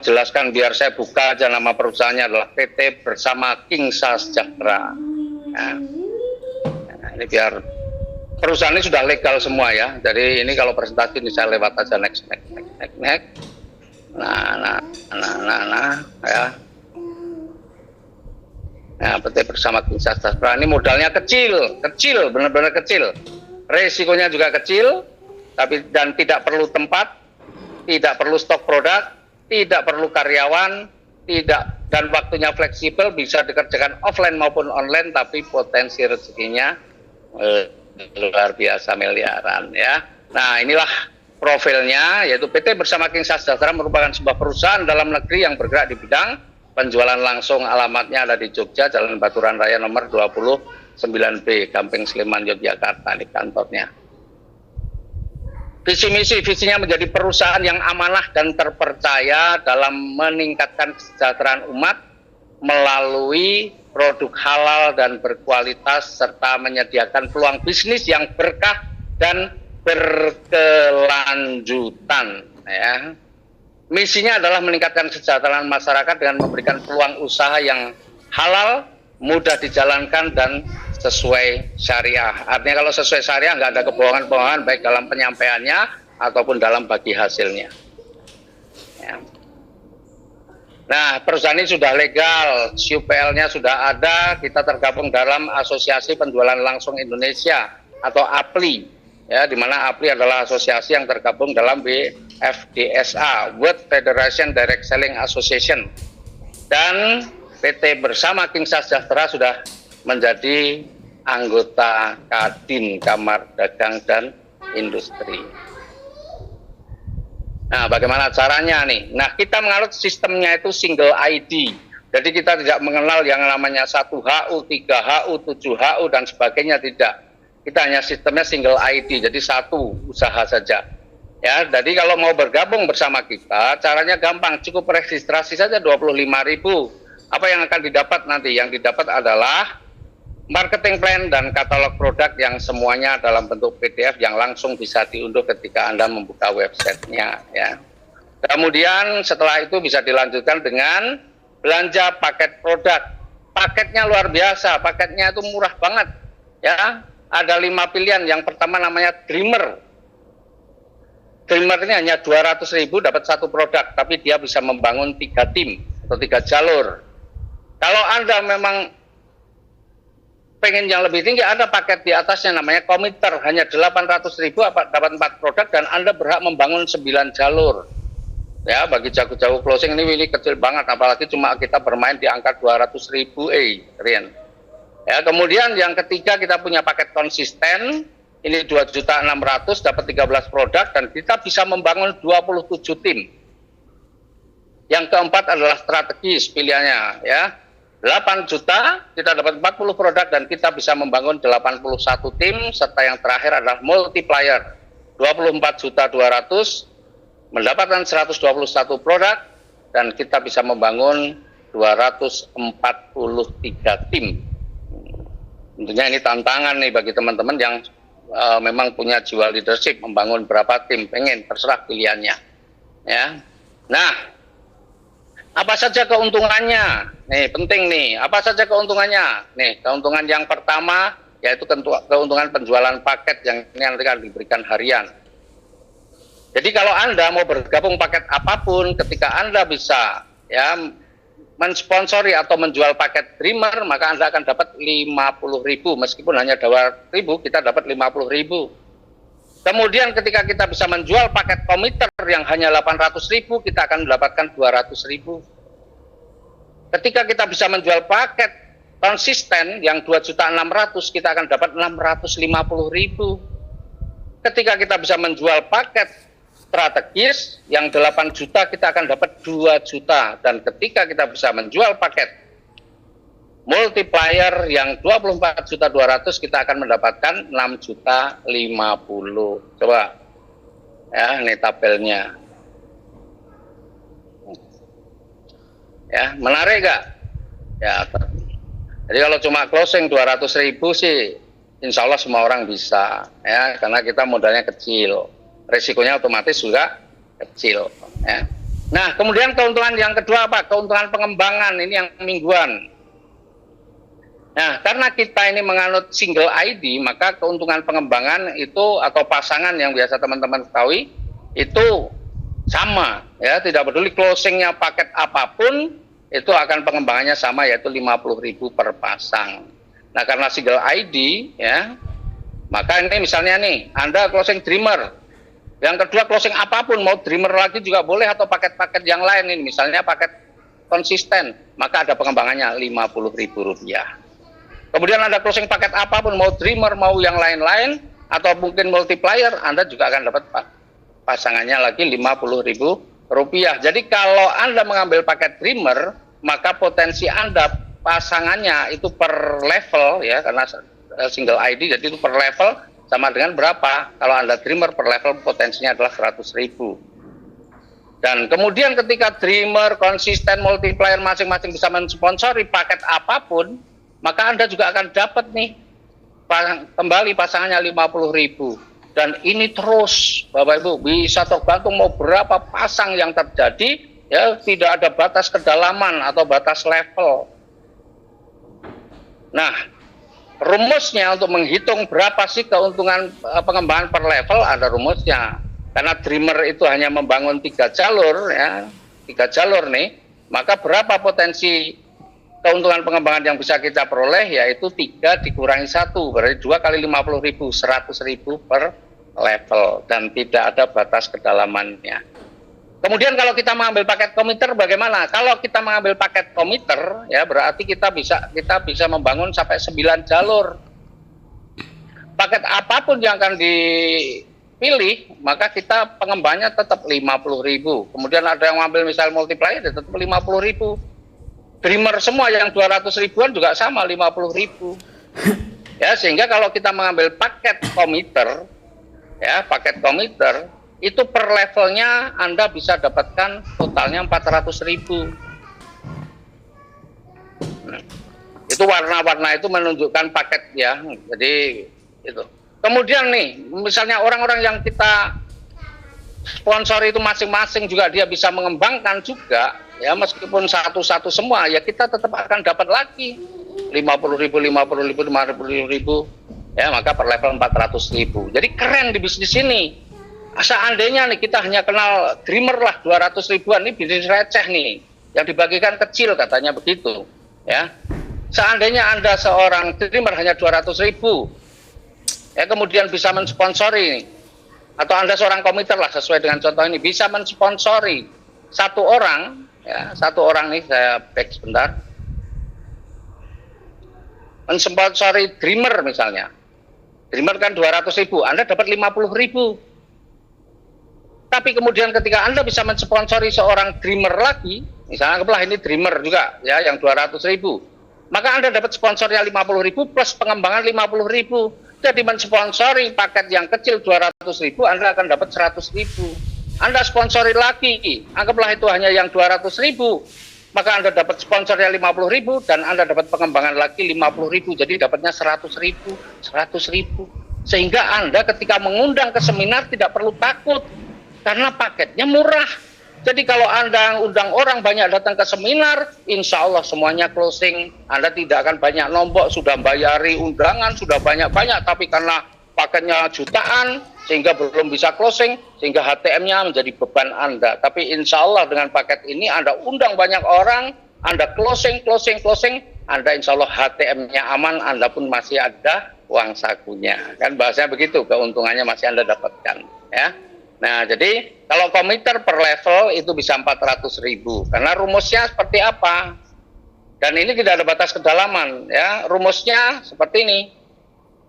jelaskan biar saya buka aja, nama perusahaannya adalah PT Bersama Kingsa Sejahtera. Ya. Nah, ini biar perusahaan ini sudah legal semua ya. Jadi ini kalau presentasi ini saya lewat aja next. Nah ya. Nah, PT Bersama Kingsa Sejahtera ini modalnya kecil, benar-benar kecil. Resikonya juga kecil, dan tidak perlu tempat, tidak perlu stok produk, tidak perlu karyawan, dan waktunya fleksibel, bisa dikerjakan offline maupun online, tapi potensi rezekinya luar biasa, miliaran ya. Nah, inilah profilnya, yaitu PT Bersama Kingsa Sejahtera merupakan sebuah perusahaan dalam negeri yang bergerak di bidang penjualan langsung. Alamatnya ada di Jogja, Jalan Baturan Raya nomor 29B, Gamping Sleman, Yogyakarta, di kantornya. Visi misi, visinya menjadi perusahaan yang amanah dan terpercaya dalam meningkatkan kesejahteraan umat melalui produk halal dan berkualitas, serta menyediakan peluang bisnis yang berkah dan berkelanjutan. Ya. Misinya adalah meningkatkan kesejahteraan masyarakat dengan memberikan peluang usaha yang halal, mudah dijalankan, dan sesuai syariah. Artinya kalau sesuai syariah nggak ada kebohongan-kebohongan, baik dalam penyampaiannya ataupun dalam bagi hasilnya. Ya. Nah, perusahaan ini sudah legal, SUPL-nya sudah ada, kita tergabung dalam Asosiasi Penjualan Langsung Indonesia atau APLI, ya, di mana APLI adalah asosiasi yang tergabung dalam WFDSA, World Federation Direct Selling Association, dan PT Bersama Kingsa Sejahtera sudah menjadi anggota Kadin, Kamar Dagang dan Industri. Nah, bagaimana caranya nih? Nah, kita menganut sistemnya itu single ID. Jadi kita tidak mengenal yang namanya 1HU, 3HU, 7HU dan sebagainya, tidak. Kita hanya sistemnya single ID, jadi satu usaha saja. Ya, jadi kalau mau bergabung bersama kita, caranya gampang, cukup registrasi saja 25.000. Apa yang akan didapat nanti? Yang didapat adalah marketing plan dan katalog produk yang semuanya dalam bentuk PDF yang langsung bisa diunduh ketika Anda membuka websitenya. Ya. Kemudian setelah itu bisa dilanjutkan dengan belanja paket produk. Paketnya luar biasa, paketnya itu murah banget. Ya, ada 5 pilihan. Yang pertama namanya Dreamer. Dreamer ini hanya 200.000 dapat satu produk, tapi dia bisa membangun 3 tim atau 3 jalur. Kalau Anda memang pengen yang lebih tinggi, ada paket di atasnya namanya Commuter, hanya 800.000 dapat 4 produk dan Anda berhak membangun 9 jalur. Ya, bagi jago-jago closing ini kecil banget, apalagi cuma kita bermain di angka 200.000 Rian. Ya, kemudian yang ketiga kita punya paket konsisten, ini 2.600.000 dapat 13 produk dan kita bisa membangun 27 tim. Yang keempat adalah strategis pilihannya, ya. 8 juta, kita dapat 40 produk dan kita bisa membangun 81 tim, serta yang terakhir adalah multiplier, 24.200.000, mendapatkan 121 produk, dan kita bisa membangun 243 tim. Tentunya ini tantangan nih bagi teman-teman yang memang punya jiwa leadership, membangun berapa tim, pengen, terserah pilihannya. Ya. Nah, apa saja keuntungannya? Nih, penting nih. Apa saja keuntungannya? Nih, keuntungan yang pertama yaitu keuntungan penjualan paket yang ini nanti akan diberikan harian. Jadi kalau Anda mau bergabung paket apapun, ketika Anda bisa ya mensponsori atau menjual paket Dreamer, maka Anda akan dapat 50.000, meskipun hanya 2.000, kita dapat 50.000. Kemudian ketika kita bisa menjual paket Commuter yang hanya 800.000, kita akan mendapatkan 200.000. Ketika kita bisa menjual paket konsisten yang 2.600.000, kita akan dapat 650.000. Ketika kita bisa menjual paket strategis yang 8 juta, kita akan dapat 2 juta. Dan ketika kita bisa menjual paket multiplier yang 24.200.000, kita akan mendapatkan 6.050.000. Coba ya, ini tabelnya. Ya, menarik gak? Ya, jadi kalau cuma closing 200.000 sih insya Allah semua orang bisa, ya, karena kita modalnya kecil, resikonya otomatis juga kecil, ya. Nah, kemudian keuntungan yang kedua apa? Keuntungan pengembangan, ini yang mingguan. Nah, karena kita ini menganut single ID, maka keuntungan pengembangan itu atau pasangan yang biasa teman-teman ketahui itu sama, ya, tidak peduli closingnya paket apapun, itu akan pengembangannya sama, yaitu 50.000 per pasang. Nah, karena single ID, ya, maka ini misalnya nih, Anda closing dreamer, yang kedua closing apapun, mau dreamer lagi juga boleh atau paket-paket yang lain ini, misalnya paket konsisten, maka ada pengembangannya Rp50.000. Kemudian ada closing paket apapun, mau dreamer, mau yang lain-lain, atau mungkin multiplier, Anda juga akan dapat pasangannya lagi Rp50.000. Jadi kalau Anda mengambil paket dreamer, maka potensi Anda pasangannya itu per level, ya, karena single ID, jadi itu per level sama dengan berapa? Kalau Anda dreamer per level potensinya adalah 100.000. Dan kemudian ketika dreamer, konsisten, multiplier masing-masing bisa mensponsori paket apapun, maka Anda juga akan dapat nih kembali pasangannya 50.000. Dan ini terus, Bapak Ibu, bisa tergantung mau berapa pasang yang terjadi, ya, tidak ada batas kedalaman atau batas level. Nah, rumusnya untuk menghitung berapa sih keuntungan pengembangan per level, ada rumusnya. Karena dreamer itu hanya membangun 3 jalur, ya, 3 jalur nih, maka berapa potensi keuntungan pengembangan yang bisa kita peroleh, yaitu 3 dikurangi 1, berarti 2 kali 50.000, 100.000 per level, dan tidak ada batas kedalamannya. Kemudian kalau kita mengambil paket komiter bagaimana? Kalau kita mengambil paket komiter, ya, berarti kita bisa membangun sampai 9 jalur. Paket apapun yang akan dipilih, maka kita pengembangannya tetap 50.000. Kemudian ada yang mengambil misal multiplier, tetap 50.000. Dreamer semua yang 200 ribuan juga sama 50.000. Ya, sehingga kalau kita mengambil paket komiter, ya, paket komiter itu per levelnya Anda bisa dapatkan totalnya 400.000. Nah, itu warna-warna itu menunjukkan paket, ya. Jadi itu. Kemudian nih, misalnya orang-orang yang kita sponsor itu masing-masing juga dia bisa mengembangkan juga, ya, meskipun satu-satu semua, ya kita tetap akan dapat lagi 50.000, 50.000, 50.000, ya, maka per level 400.000. Jadi keren di bisnis ini. Seandainya nih kita hanya kenal dreamer lah 200 ribuan, ini bisnis receh nih, yang dibagikan kecil katanya begitu, ya. Seandainya Anda seorang dreamer hanya 200.000, ya, kemudian bisa mensponsori, atau Anda seorang komiter lah sesuai dengan contoh ini, bisa mensponsori satu orang, ya, satu orang nih, saya back sebentar, mensponsori dreamer misalnya, dreamer kan 200.000, Anda dapat 50.000. Tapi kemudian ketika Anda bisa mensponsori seorang dreamer lagi, misalnya anggaplah ini dreamer juga, ya, yang 200.000, maka Anda dapat sponsornya 50.000 plus pengembangan 50.000. Jadi mensponsori paket yang kecil 200.000, Anda akan dapat 100.000. Anda sponsori lagi, anggaplah itu hanya yang 200.000, maka Anda dapat sponsornya 50.000 dan Anda dapat pengembangan lagi 50.000, jadi dapatnya 100.000, 100.000. Sehingga Anda ketika mengundang ke seminar tidak perlu takut, karena paketnya murah. Jadi kalau Anda undang orang banyak datang ke seminar, insya Allah semuanya closing. Anda tidak akan banyak nombok, sudah bayari undangan, sudah banyak-banyak, tapi karena paketnya jutaan, sehingga belum bisa closing, sehingga HTM-nya menjadi beban Anda. Tapi insya Allah dengan paket ini Anda undang banyak orang, Anda closing, Anda insya Allah HTM-nya aman, Anda pun masih ada uang sakunya. Kan bahasanya begitu, keuntungannya masih Anda dapatkan, ya. Nah, jadi kalau komiter per level itu bisa 400.000. Karena rumusnya seperti apa? Dan ini tidak ada batas kedalaman, ya. Rumusnya seperti ini.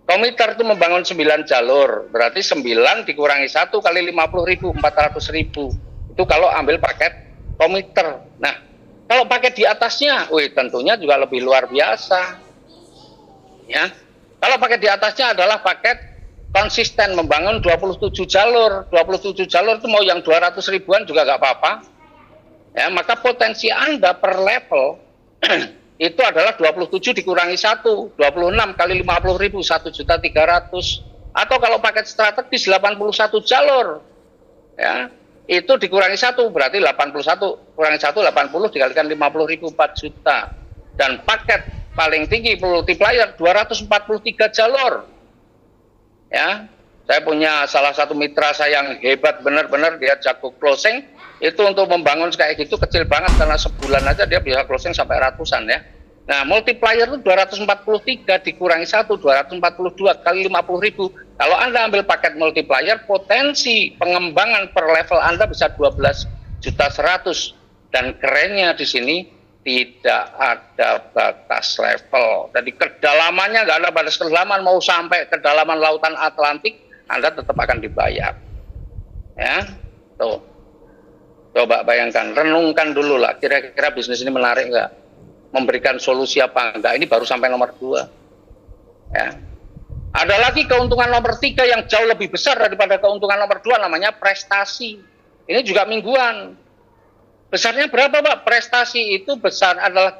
Komiter itu membangun 9 jalur. Berarti 9 dikurangi 1 kali 50.000, 400.000. Itu kalau ambil paket komiter. Nah, kalau paket di atasnya, tentunya juga lebih luar biasa. Ya. Kalau paket di atasnya adalah paket konsisten membangun 27 jalur. 27 jalur itu mau yang 200 ribuan juga nggak apa-apa. Ya, maka potensi Anda per level itu adalah 27 dikurangi 1, 26 kali 50.000, 1.300.000. Atau kalau paket strategis 81 jalur. Ya. itu dikurangi 1 berarti 81, kurangi 1 80 dikalikan 50.000 4 juta. Dan paket paling tinggi multiplier 243 jalur. Ya, saya punya salah satu mitra saya yang hebat benar-benar, dia jago closing. Itu untuk membangun kayak gitu kecil banget karena sebulan aja dia bisa closing sampai ratusan ya. Nah, multiplier itu 243 dikurangi 1 242 kali 50.000. Kalau Anda ambil paket multiplier, potensi pengembangan per level Anda bisa 12.100.000. Dan kerennya di sini tidak ada batas level. Jadi kedalamannya nggak ada batas kedalaman, mau sampai kedalaman lautan Atlantik, Anda tetap akan dibayar. Ya, tuh. Coba bayangkan, renungkan dulu lah, kira-kira bisnis ini menarik nggak? Memberikan solusi apa enggak? Ini baru sampai nomor 2. Ya. Ada lagi keuntungan nomor 3 yang jauh lebih besar daripada keuntungan nomor 2, namanya prestasi. Ini juga mingguan. Besarnya berapa, Pak? Prestasi itu besar adalah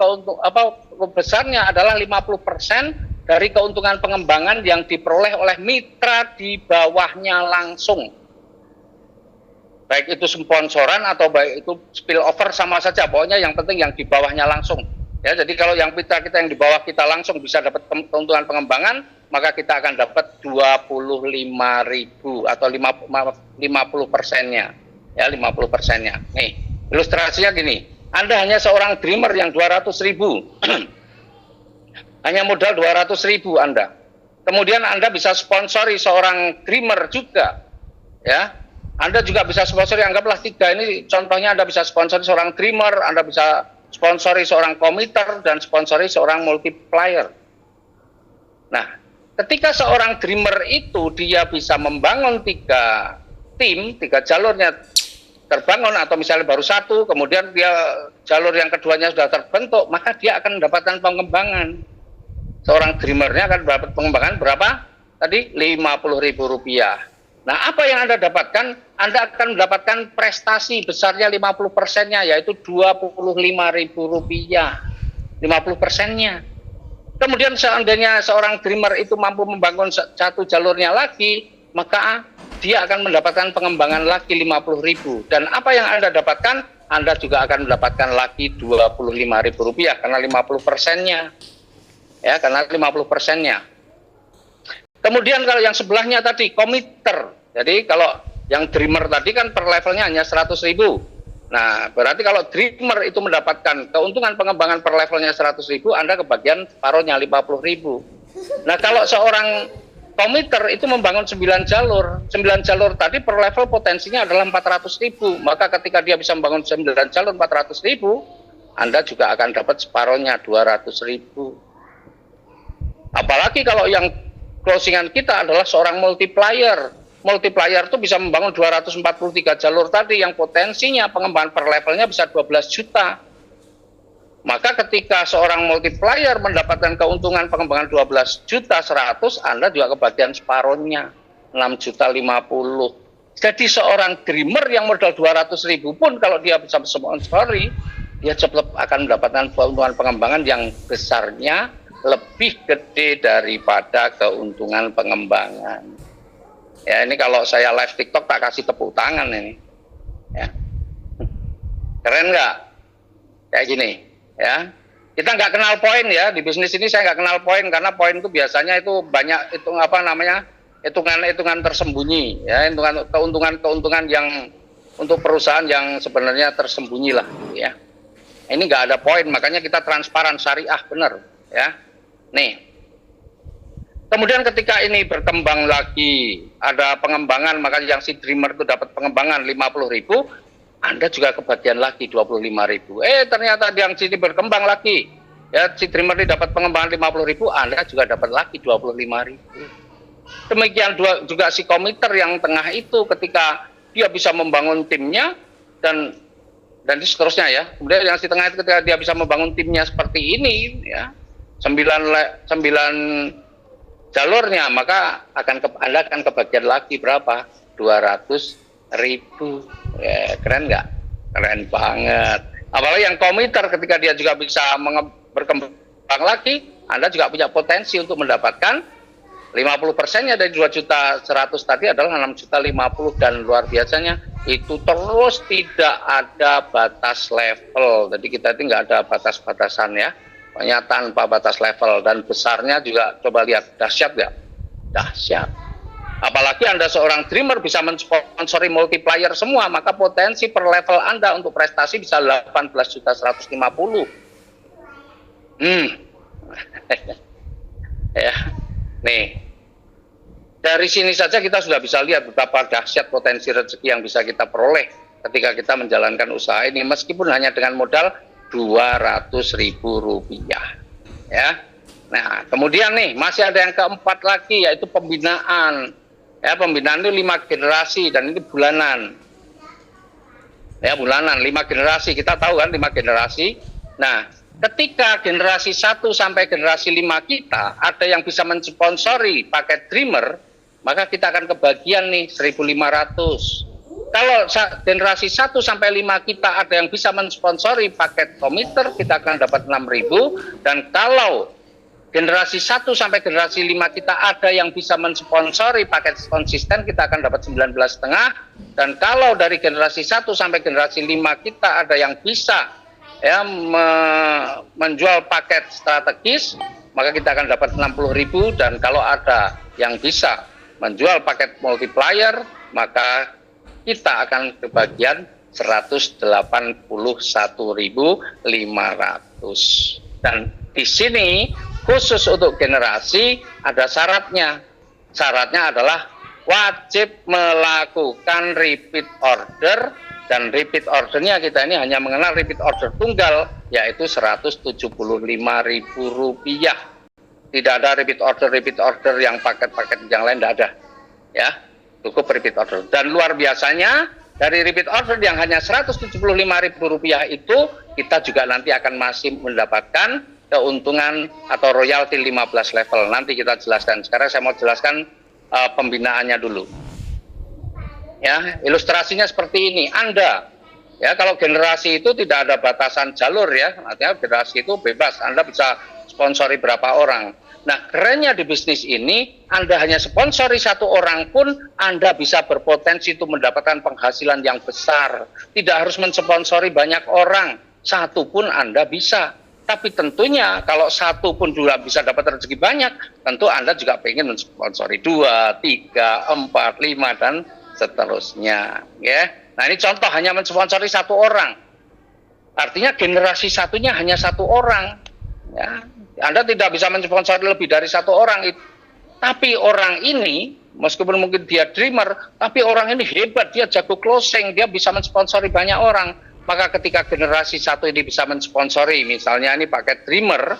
besarnya adalah 50% dari keuntungan pengembangan yang diperoleh oleh mitra di bawahnya langsung. Baik itu sponsoran atau baik itu spillover sama saja, pokoknya yang penting yang di bawahnya langsung. Ya, jadi kalau yang mitra kita yang di bawah kita langsung bisa dapat keuntungan pengembangan, maka kita akan dapat 25.000 atau 50%-nya. Ya, 50%-nya. Nih, ilustrasinya gini. Anda hanya seorang dreamer yang 200.000. Hanya modal 200.000 Anda. Kemudian Anda bisa sponsori seorang dreamer juga. Ya. Anda juga bisa sponsori, anggaplah 3 ini contohnya, Anda bisa sponsori seorang dreamer, Anda bisa sponsori seorang komiter, dan sponsori seorang multiplier. Nah, ketika seorang dreamer itu dia bisa membangun 3 tim, 3 jalurnya terbangun, atau misalnya baru 1, kemudian dia jalur yang keduanya sudah terbentuk, maka dia akan mendapatkan pengembangan. Seorang dreamernya akan dapat pengembangan berapa? Tadi Rp50.000. Nah, apa yang Anda dapatkan? Anda akan mendapatkan prestasi besarnya 50%-nya, yaitu Rp25.000. 50%-nya. Kemudian seandainya seorang dreamer itu mampu membangun 1 jalurnya lagi, maka dia akan mendapatkan pengembangan lagi 50.000. Dan apa yang Anda dapatkan? Anda juga akan mendapatkan lagi Rp25.000 karena 50%-nya. Ya, karena 50%-nya. Kemudian kalau yang sebelahnya tadi, komiter. Jadi kalau yang dreamer tadi kan per levelnya hanya 100.000. Nah, berarti kalau dreamer itu mendapatkan keuntungan pengembangan per levelnya 100.000, Anda kebagian separuhnya 50.000. Nah, kalau seorang komiter itu membangun 9 jalur. 9 jalur tadi per level potensinya adalah 400.000. Maka ketika dia bisa membangun 9 jalur 400.000, Anda juga akan dapat separuhnya 200.000. Apalagi kalau yang closingan kita adalah seorang multiplier. Multiplier itu bisa membangun 243 jalur tadi yang potensinya pengembangan per levelnya bisa 12 juta. Maka ketika seorang multiplier mendapatkan keuntungan pengembangan 12.100.000, Anda juga kebagian separuhnya 6.050.000. Jadi seorang dreamer yang modal 200.000 pun kalau dia bisa sponsori, dia cepat akan mendapatkan keuntungan pengembangan yang besarnya lebih gede daripada keuntungan pengembangan. Ya, ini kalau saya live TikTok tak kasih tepuk tangan ini. Ya. Keren nggak? Kayak gini, ya. Kita nggak kenal poin ya, di bisnis ini saya nggak kenal poin, karena poin itu biasanya itu banyak hitungan tersembunyi, ya, keuntungan yang untuk perusahaan yang sebenarnya tersembunyi lah, ya. Ini nggak ada poin, makanya kita transparan, syariah, benar, ya. Nih, kemudian ketika ini berkembang lagi, ada pengembangan, maka yang si dreamer itu dapat pengembangan 50.000, Anda juga kebagian lagi 25.000. Ternyata yang sini berkembang lagi, ya, si dreamer ini dapat pengembangan 50.000, Anda juga dapat lagi 25.000. Demikian juga si komiter yang tengah itu, ketika dia bisa membangun timnya dan seterusnya, ya. Kemudian yang si tengah itu ketika dia bisa membangun timnya seperti ini, ya. 9 jalurnya, maka Anda akan kebagian lagi berapa? 200.000. Ya, keren nggak? Keren banget. Apalagi yang komiter ketika dia juga bisa berkembang lagi, Anda juga punya potensi untuk mendapatkan 50%-nya dari 2.100.000 tadi adalah 6.050.000, dan luar biasanya itu terus tidak ada batas level. Jadi kita itu nggak ada batas-batasan ya, pokoknya tanpa batas level. Dan besarnya juga coba lihat, dahsyat nggak? Dahsyat. Apalagi Anda seorang dreamer bisa mensponsori multiplier semua, maka potensi per level Anda untuk prestasi bisa 18.150.000. Ya, nih. Dari sini saja kita sudah bisa lihat betapa dahsyat potensi rezeki yang bisa kita peroleh ketika kita menjalankan usaha ini, meskipun hanya dengan modal Rp200.000. Ya. Nah, kemudian nih masih ada yang keempat lagi, yaitu pembinaan. Ya, pembinaan itu 5 generasi dan ini bulanan. Ya, bulanan 5 generasi. Kita tahu kan 5 generasi. Nah, ketika generasi 1 sampai generasi 5 kita ada yang bisa mensponsori paket Dreamer, maka kita akan kebagian nih 1.500. Kalau generasi 1 sampai 5 kita ada yang bisa mensponsori paket komiter, kita akan dapat 6.000. Dan kalau generasi 1 sampai generasi 5 kita ada yang bisa mensponsori paket konsisten, kita akan dapat 19,5. Dan kalau dari generasi 1 sampai generasi 5 kita ada yang bisa ya menjual paket strategis, maka kita akan dapat 60.000. Dan kalau ada yang bisa menjual paket multiplier, maka kita akan kebagian 181.500. Dan di sini khusus untuk generasi ada syaratnya. Syaratnya adalah wajib melakukan repeat order, dan repeat ordernya kita ini hanya mengenal repeat order tunggal, yaitu Rp175.000. Tidak ada repeat order yang paket-paket yang lain, tidak ada. Ya, cukup repeat order. Dan luar biasanya dari repeat order yang hanya Rp175.000 itu, kita juga nanti akan masih mendapatkan keuntungan atau royalti 15 level. Nanti kita jelaskan. Sekarang saya mau jelaskan pembinaannya dulu. Ya, ilustrasinya seperti ini. Anda, ya, kalau generasi itu tidak ada batasan jalur ya, artinya generasi itu bebas. Anda bisa sponsori berapa orang. Nah, kerennya di bisnis ini, Anda hanya sponsori 1 orang pun Anda bisa berpotensi untuk mendapatkan penghasilan yang besar. Tidak harus mensponsori banyak orang, 1 pun Anda bisa. Tapi tentunya kalau 1 pun juga bisa dapat rezeki banyak, tentu Anda juga pengen mensponsori 2, 3, 4, 5 dan seterusnya. Ya. Nah, ini contoh hanya mensponsori 1 orang. Artinya generasi satunya hanya 1 orang. Ya. Anda tidak bisa mensponsori lebih dari 1 orang. Tapi orang ini, meskipun mungkin dia dreamer, tapi orang ini hebat, dia jago closing, dia bisa mensponsori banyak orang. Maka ketika generasi 1 ini bisa mensponsori, misalnya ini paket dreamer,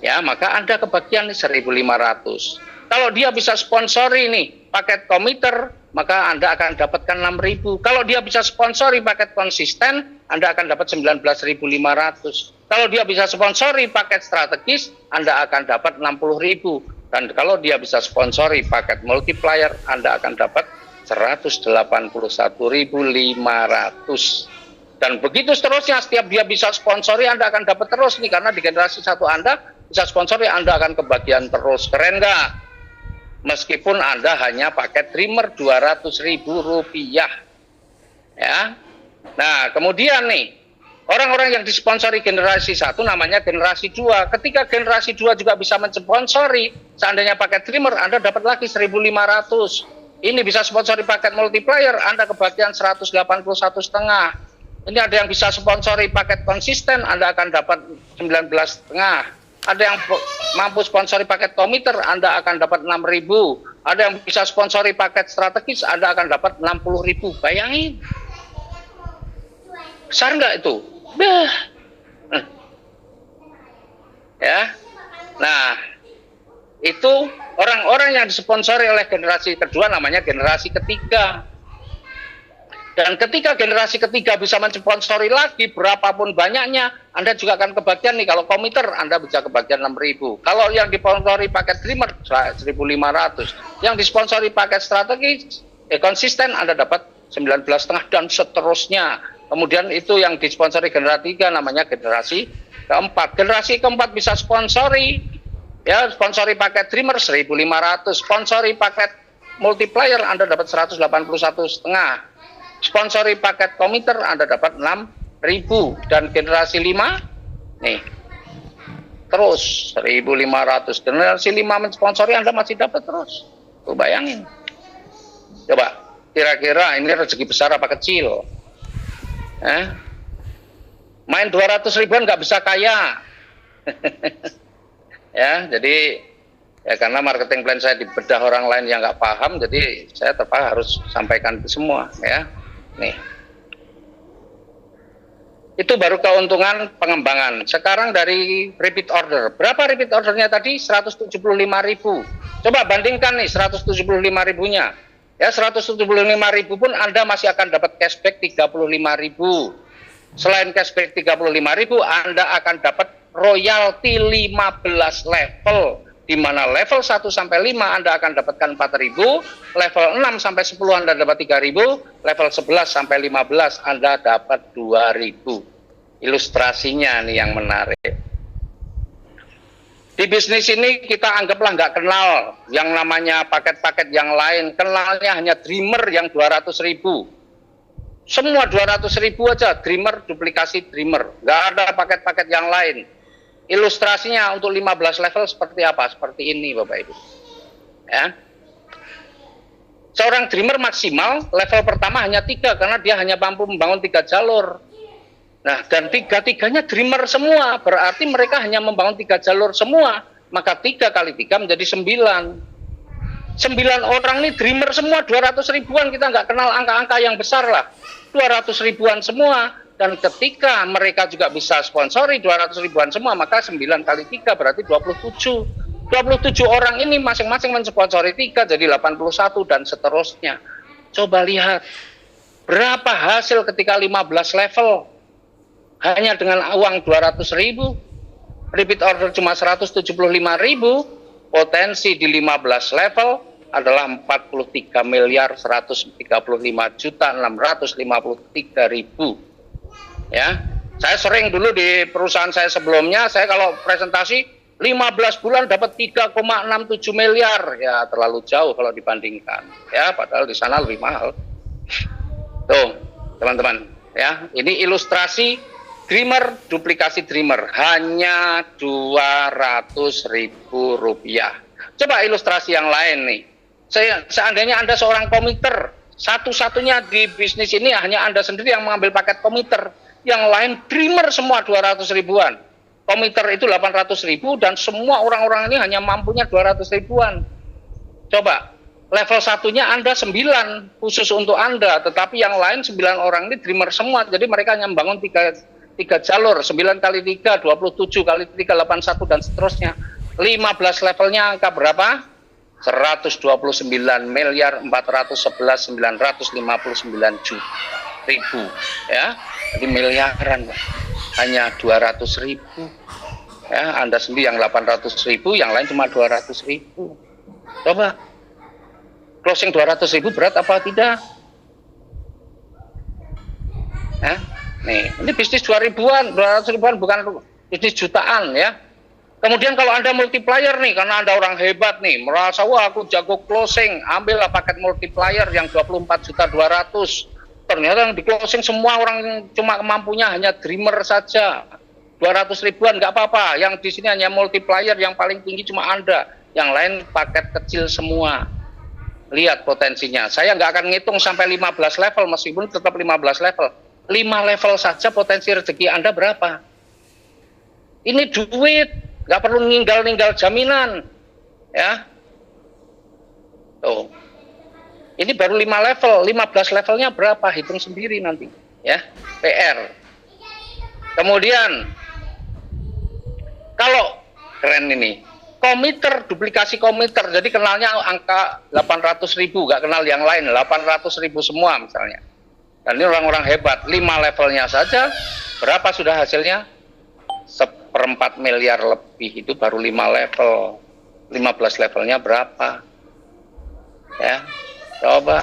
ya, maka Anda kebagian 1.500. Kalau dia bisa sponsori nih paket komiter, maka Anda akan dapatkan 6.000. Kalau dia bisa sponsori paket konsisten, Anda akan dapat 19.500. Kalau dia bisa sponsori paket strategis, Anda akan dapat 60.000. Dan kalau dia bisa sponsori paket multiplier, Anda akan dapat 181.500. Dan begitu seterusnya, setiap dia bisa sponsori, Anda akan dapat terus nih, karena di generasi 1 Anda bisa sponsori, Anda akan kebagian terus. Keren nggak? Meskipun Anda hanya paket dreamer Rp200.000. Ya. Nah, kemudian nih, orang-orang yang disponsori generasi 1 namanya generasi 2. Ketika generasi 2 juga bisa mensponsori, seandainya paket dreamer, Anda dapat lagi 1.500. Ini bisa sponsori paket multiplier, Anda kebagian 181,5. Ini ada yang bisa sponsori paket konsisten, Anda akan dapat 19,5. Ada yang mampu sponsori paket komiter, Anda akan dapat 6.000. Ada yang bisa sponsori paket strategis, Anda akan dapat 60.000. Bayangin. Besar nggak itu? Ya. Nah, itu orang-orang yang disponsori oleh generasi kedua namanya generasi ketiga. Dan ketika generasi ketiga bisa mensponsori lagi berapapun banyaknya, Anda juga akan kebagian nih. Kalau komiter, Anda bisa kebagian 6.000. Kalau yang disponsori paket dreamer, 1.500. Yang disponsori paket strategis, konsisten, Anda dapat 19,5 dan seterusnya. Kemudian itu yang disponsori generasi 3 namanya generasi keempat. Generasi keempat bisa sponsori, ya, sponsori paket dreamer 1.500. Sponsori paket multiplier, Anda dapat 181,5. sponsori paket komiter Anda dapat 6.000, dan generasi 5 nih terus 1.500. Generasi 5 mensponsori Anda masih dapat terus. Tuh bayangin. Coba kira-kira ini rezeki besar apa kecil? Main 200 ribuan nggak bisa kaya. Ya, jadi ya karena marketing plan saya dibedah orang lain yang nggak paham, jadi saya terpaksa harus sampaikan itu semua ya. Nih, itu baru keuntungan pengembangan. Sekarang dari repeat order, berapa repeat ordernya tadi? 175.000. Coba bandingkan nih 175 ribunya. Ya, 175.000 pun Anda masih akan dapat cashback 35.000. Selain cashback 35.000, Anda akan dapat royalti 15 level, di mana level 1 sampai 5 Anda akan dapatkan 4.000, level 6 sampai 10 Anda dapat 3.000, level 11 sampai 15 Anda dapat 2.000. Ilustrasinya nih yang menarik. Di bisnis ini kita anggaplah nggak kenal yang namanya paket-paket yang lain, kenalnya hanya Dreamer yang 200.000. Semua 200.000 aja, Dreamer, duplikasi Dreamer. Nggak ada paket-paket yang lain. Ilustrasinya untuk 15 level seperti apa? Seperti ini Bapak Ibu. Ya. Seorang Dreamer maksimal level pertama hanya 3 karena dia hanya mampu membangun 3 jalur. Nah, dan 3-3-nya Dreamer semua, berarti mereka hanya membangun 3 jalur semua. Maka 3 kali 3 menjadi 9. 9 orang ini Dreamer semua, 200 ribuan, kita nggak kenal angka-angka yang besar lah. 200 ribuan semua, dan ketika mereka juga bisa sponsori 200 ribuan semua, maka 9 kali 3 berarti 27. 27 orang ini masing-masing mensponsori 3 jadi 81 dan seterusnya. Coba lihat berapa hasil ketika 15 level hanya dengan uang 200.000, repeat order cuma 175.000, potensi di 15 level adalah 43.135.653.000. Ya, saya sering dulu di perusahaan saya sebelumnya, saya kalau presentasi 15 bulan dapat 3,67 miliar, ya terlalu jauh kalau dibandingkan. Ya, padahal di sana lebih mahal. Tuh, teman-teman, ya, ini ilustrasi Dreamer, duplikasi Dreamer hanya 200.000 rupiah. Coba ilustrasi yang lain nih. Seandainya Anda seorang komiter, satu-satunya di bisnis ini hanya Anda sendiri yang mengambil paket komiter, yang lain Dreamer semua 200 ribuan. Komiter itu 800 ribu dan semua orang-orang ini hanya mampunya 200 ribuan. Coba, level satunya Anda 9 khusus untuk Anda, tetapi yang lain 9 orang ini Dreamer semua, jadi mereka hanya membangun 3 jalur, 9 kali 3, 27 kali 3, 81 dan seterusnya. 15 levelnya angka berapa? 129.411.959 ya. Jadi miliaran, hanya 200.000. Ya, Anda sendiri yang 800.000, yang lain cuma 200.000. Coba closing 200.000 berat apa tidak? Ya, nih, ini bisnis 200 ribuan bukan bisnis jutaan ya. Kemudian kalau Anda multiplier nih, karena Anda orang hebat nih, merasa wah aku jago closing, ambillah paket multiplier yang 24.200.000. Ternyata yang di closing semua orang cuma mampunya hanya Dreamer saja. 200 ribuan nggak apa-apa, yang di sini hanya multiplier yang paling tinggi cuma Anda, yang lain paket kecil semua. Lihat potensinya. Saya nggak akan ngitung sampai 15 level, meskipun tetap 15 level. 5 level saja potensi rezeki Anda berapa? Ini duit, nggak perlu ninggal-ninggal jaminan, ya. Tuh, ini baru 5 level, 15 levelnya berapa? Hitung sendiri nanti, ya. PR. Kemudian, kalau keren ini, komiter, duplikasi komiter, jadi kenalnya angka 800.000, nggak kenal yang lain, 800.000 semua misalnya. Dan ini orang-orang hebat, 5 levelnya saja, berapa sudah hasilnya? 1/4 miliar lebih, itu baru 5 level. 15 levelnya berapa? Ya, coba.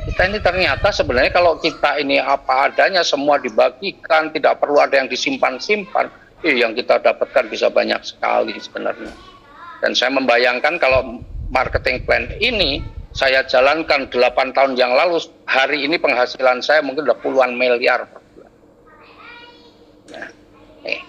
Kita ini ternyata sebenarnya kalau kita ini apa adanya, semua dibagikan, tidak perlu ada yang disimpan-simpan, yang kita dapatkan bisa banyak sekali sebenarnya. Dan saya membayangkan kalau marketing plan ini saya jalankan 8 tahun yang lalu, hari ini penghasilan saya mungkin udah puluhan miliar per bulan. Nah, nih.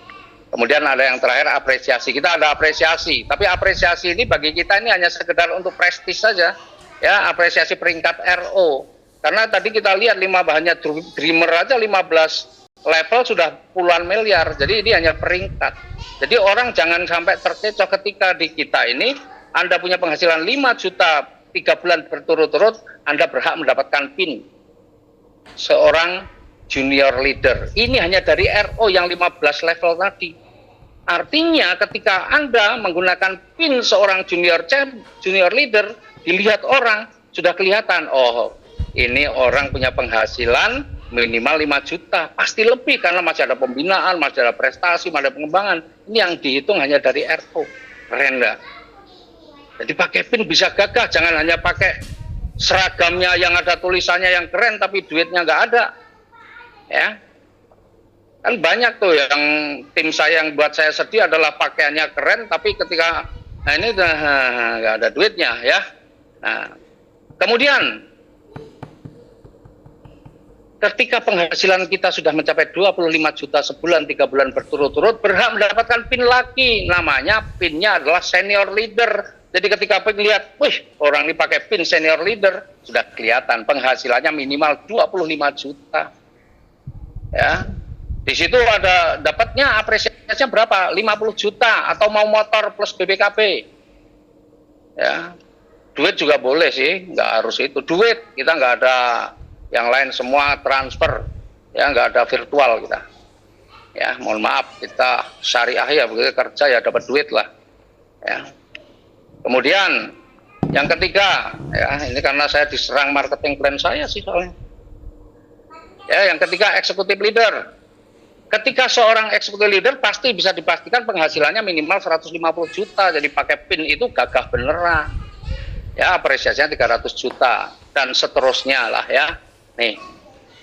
Kemudian ada yang terakhir, apresiasi. Kita ada apresiasi, tapi apresiasi ini bagi kita ini hanya sekedar untuk prestis saja, ya, apresiasi peringkat RO. Karena tadi kita lihat hanya Dreamer aja 15 level sudah puluhan miliar, jadi ini hanya peringkat. Jadi orang jangan sampai terkecoh ketika di kita ini, Anda punya penghasilan 5 juta 3 bulan berturut-turut, Anda berhak mendapatkan PIN seorang junior leader. Ini hanya dari RO yang 15 level tadi. Artinya ketika Anda menggunakan PIN seorang junior leader, dilihat orang, sudah kelihatan, oh ini orang punya penghasilan minimal 5 juta, pasti lebih karena masih ada pembinaan, masih ada prestasi, masih ada pengembangan. Ini yang dihitung hanya dari RO. Keren nggak? Jadi pakai PIN bisa gagah, jangan hanya pakai seragamnya yang ada tulisannya yang keren tapi duitnya nggak ada. Ya, kan banyak tuh yang tim saya yang buat saya sedih adalah pakaiannya keren tapi ketika ini nggak ada duitnya, ya. Nah, kemudian ketika penghasilan kita sudah mencapai 25 juta sebulan 3 bulan berturut-turut, berhak mendapatkan PIN lagi. Namanya PIN-nya adalah senior leader. Jadi ketika lihat, wih, orang ini pakai PIN senior leader, sudah kelihatan penghasilannya minimal 25 juta. Ya, di situ ada dapatnya apresiasinya berapa? 50 juta atau mau motor plus BPKB. Ya, duit juga boleh sih, nggak harus itu. Duit kita nggak ada, yang lain semua transfer, ya nggak ada virtual kita. Ya, mohon maaf, kita syariah ya, begitu kerja ya dapat duit lah. Ya. Kemudian yang ketiga, ya ini karena saya diserang marketing plan saya sih soalnya. Ya, yang ketiga, eksekutif leader. Ketika seorang eksekutif leader pasti bisa dipastikan penghasilannya minimal 150 juta. Jadi pakai PIN itu gagah beneran. Ya, apresiasinya 300 juta dan seterusnya lah, ya. Nih,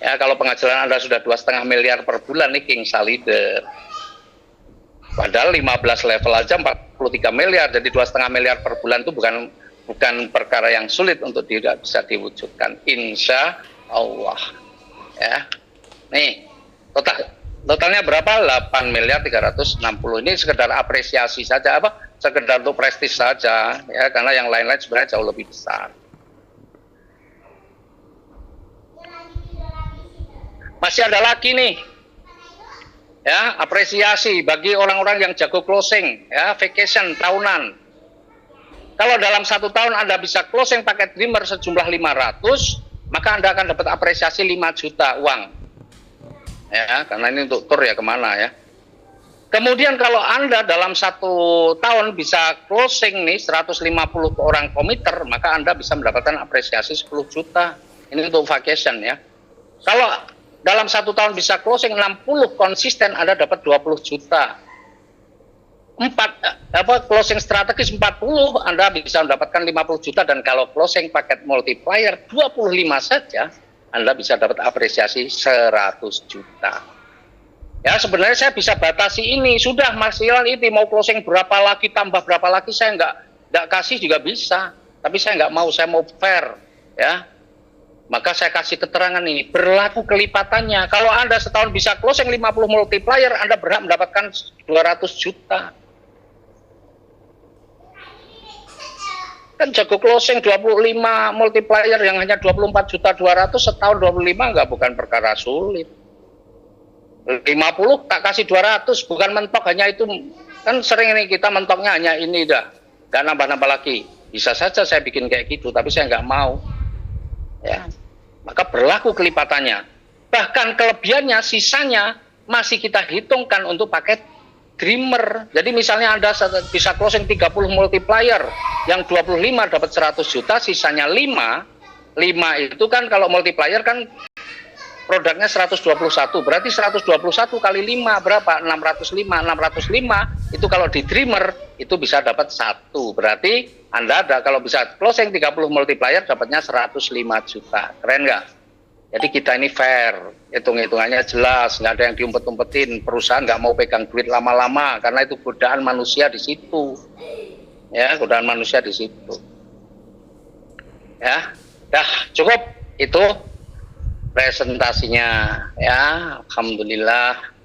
ya kalau penghasilan Anda sudah 2,5 miliar per bulan nih king leader. Padahal 15 level aja 43 miliar. Jadi 2,5 miliar per bulan itu bukan perkara yang sulit untuk tidak bisa diwujudkan. Insya Allah. Ya, nih totalnya berapa? 8 miliar 360. Ini sekedar apresiasi saja, sekedar untuk prestis saja, ya, karena yang lain-lain sebenarnya jauh lebih besar. Masih ada lagi nih, ya, apresiasi bagi orang-orang yang jago closing, ya, vacation tahunan. Kalau dalam 1 tahun Anda bisa closing pakai Dreamer sejumlah 500, maka Anda akan dapat apresiasi 5 juta uang. Ya, karena ini untuk tur ya kemana ya. Kemudian kalau Anda dalam 1 tahun bisa closing nih 150 orang komiter, maka Anda bisa mendapatkan apresiasi 10 juta. Ini untuk vacation ya. Kalau dalam 1 tahun bisa closing 60 konsisten, Anda dapat 20 juta. Closing strategis 40, Anda bisa mendapatkan 50 juta, dan kalau closing paket multiplier 25 saja, Anda bisa dapat apresiasi 100 juta. Ya, sebenarnya saya bisa batasi ini, sudah Mas Ilan ini mau closing berapa lagi, tambah berapa lagi, saya nggak kasih juga bisa, tapi saya nggak mau, saya mau fair, ya. Maka saya kasih keterangan ini, berlaku kelipatannya. Kalau Anda setahun bisa closing 50 multiplier, Anda berhak mendapatkan 200 juta. Kan jago closing 25 multiplier yang hanya 24 juta 200 setahun 25 nggak, bukan perkara sulit. 50 tak kasih 200, bukan mentok hanya itu. Kan sering ini kita mentoknya hanya ini dah, nggak nambah-nambah lagi. Bisa saja saya bikin kayak gitu, tapi saya nggak mau. Ya, maka berlaku kelipatannya. Bahkan kelebihannya, sisanya masih kita hitungkan untuk paket Dreamer. Jadi misalnya Anda bisa closing 30 multiplier, yang 25 dapat 100 juta, sisanya 5 itu kan kalau multiplier kan produknya 121, berarti 121 kali 5 berapa? 605 itu kalau di Dreamer itu bisa dapat 1, berarti Anda kalau bisa closing 30 multiplier dapatnya 105 juta. Keren nggak? Jadi kita ini fair, hitung-hitungannya jelas, nggak ada yang diumpet-umpetin. Perusahaan nggak mau pegang duit lama-lama karena itu godaan manusia di situ, ya, godaan manusia di situ. Ya, dah cukup itu presentasinya ya. Alhamdulillah